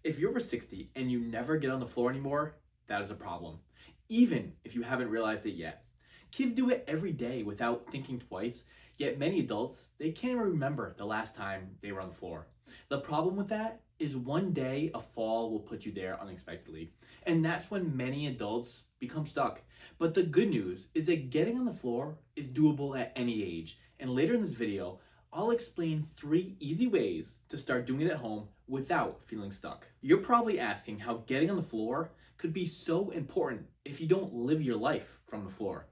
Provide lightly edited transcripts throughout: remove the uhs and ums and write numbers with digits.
If you're over 60 and you never get on the floor anymore, that is a problem, even if you haven't realized it yet. Kids do it every day without thinking twice, yet many adults, they can't even remember the last time they were on the floor. The problem with that is one day a fall will put you there unexpectedly, and that's when many adults become stuck. But the good news is that getting on the floor is doable at any age, and later in this video, I'll explain 3 easy ways to start doing it at home without feeling stuck. You're probably asking how getting on the floor could be so important if you don't live your life from the floor.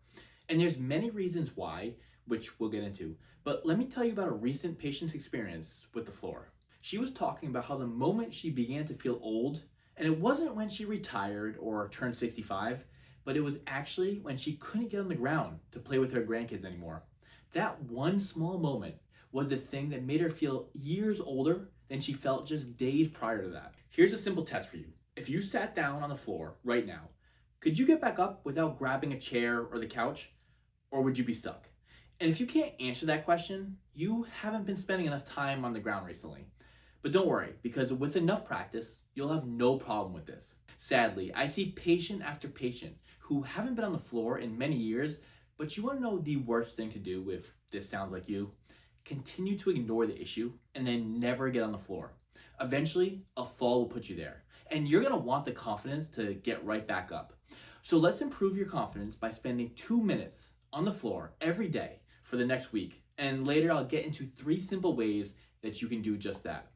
And there's many reasons why, which we'll get into, but let me tell you about a recent patient's experience with the floor. She was talking about how the moment she began to feel old, and it wasn't when she retired or turned 65, but it was actually when she couldn't get on the ground to play with her grandkids anymore. That one small moment was the thing that made her feel years older than she felt just days prior to that. Here's a simple test for you. If you sat down on the floor right now, could you get back up without grabbing a chair or the couch? Or would you be stuck? And if you can't answer that question, you haven't been spending enough time on the ground recently. But don't worry, because with enough practice, you'll have no problem with this. Sadly, I see patient after patient who haven't been on the floor in many years, but you want to know the worst thing to do if this sounds like you? Continue to ignore the issue and then never get on the floor. Eventually, a fall will put you there, and you're going to want the confidence to get right back up. So let's improve your confidence by spending 2 minutes on the floor every day for the next week, and later I'll get into 3 simple ways that you can do just that.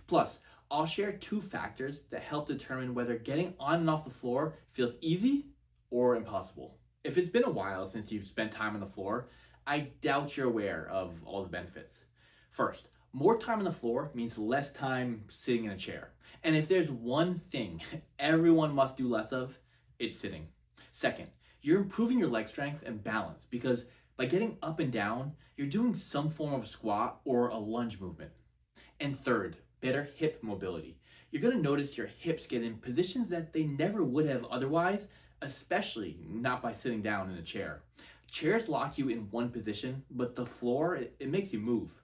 Plus, I'll share 2 factors that help determine whether getting on and off the floor feels easy or impossible. If it's been a while since you've spent time on the floor, I doubt you're aware of all the benefits. First, more time on the floor means less time sitting in a chair. And if there's one thing everyone must do less of, it's sitting. Second, you're improving your leg strength and balance because by getting up and down, you're doing some form of squat or a lunge movement. And third, better hip mobility. You're going to notice your hips get in positions that they never would have otherwise, especially not by sitting down in a chair. Chairs lock you in one position, but the floor, it makes you move.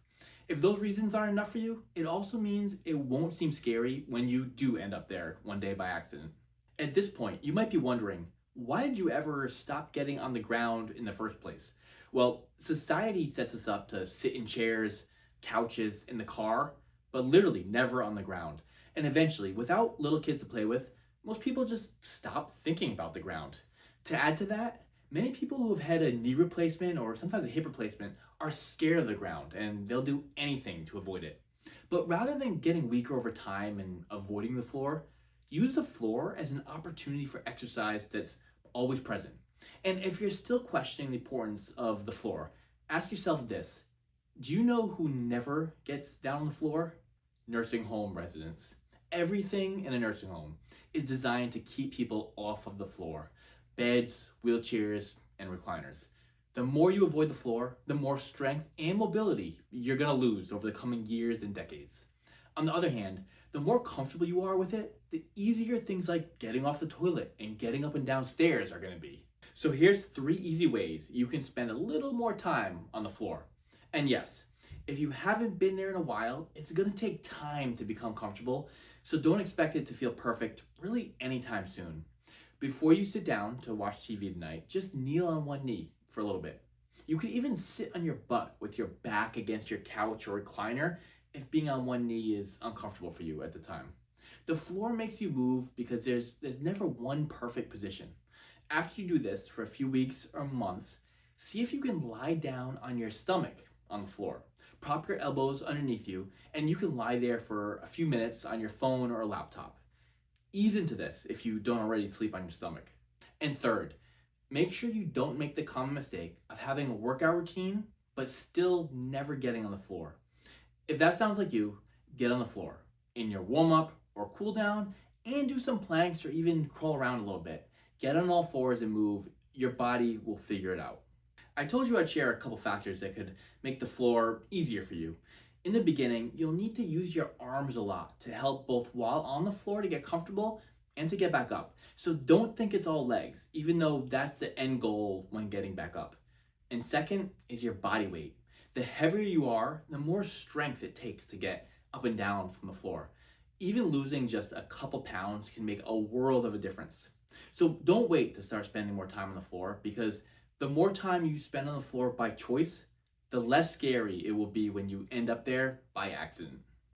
If those reasons aren't enough for you, it also means it won't seem scary when you do end up there one day by accident. At this point, you might be wondering, why did you ever stop getting on the ground in the first place? Well, society sets us up to sit in chairs, couches, in the car, but literally never on the ground. And eventually, without little kids to play with, most people just stop thinking about the ground. To add to that, many people who have had a knee replacement or sometimes a hip replacement are scared of the ground and they'll do anything to avoid it. But rather than getting weaker over time and avoiding the floor, use the floor as an opportunity for exercise that's always present. And if you're still questioning the importance of the floor, ask yourself this. Do you know who never gets down on the floor? Nursing home residents. Everything in a nursing home is designed to keep people off of the floor. Beds, wheelchairs, and recliners. The more you avoid the floor, the more strength and mobility you're going to lose over the coming years and decades. On the other hand, the more comfortable you are with it, the easier things like getting off the toilet and getting up and down stairs are going to be. So here's 3 easy ways you can spend a little more time on the floor. And yes, if you haven't been there in a while, it's going to take time to become comfortable, so don't expect it to feel perfect really anytime soon. Before you sit down to watch TV tonight, just kneel on one knee for a little bit. You could even sit on your butt with your back against your couch or recliner if being on one knee is uncomfortable for you at the time. The floor makes you move because there's never one perfect position. After you do this for a few weeks or months, see if you can lie down on your stomach on the floor. Prop your elbows underneath you, and you can lie there for a few minutes on your phone or laptop. Ease into this if you don't already sleep on your stomach. And third, make sure you don't make the common mistake of having a workout routine, but still never getting on the floor. If that sounds like you, get on the floor in your warm-up or cool down, and do some planks or even crawl around a little bit. Get on all fours and move. Your body will figure it out. I told you I'd share a couple factors that could make the floor easier for you. In the beginning, you'll need to use your arms a lot to help both while on the floor to get comfortable and to get back up. So don't think it's all legs, even though that's the end goal when getting back up. And second is your body weight. The heavier you are, the more strength it takes to get up and down from the floor. Even losing just a couple pounds can make a world of a difference. So don't wait to start spending more time on the floor, because the more time you spend on the floor by choice, the less scary it will be when you end up there by accident.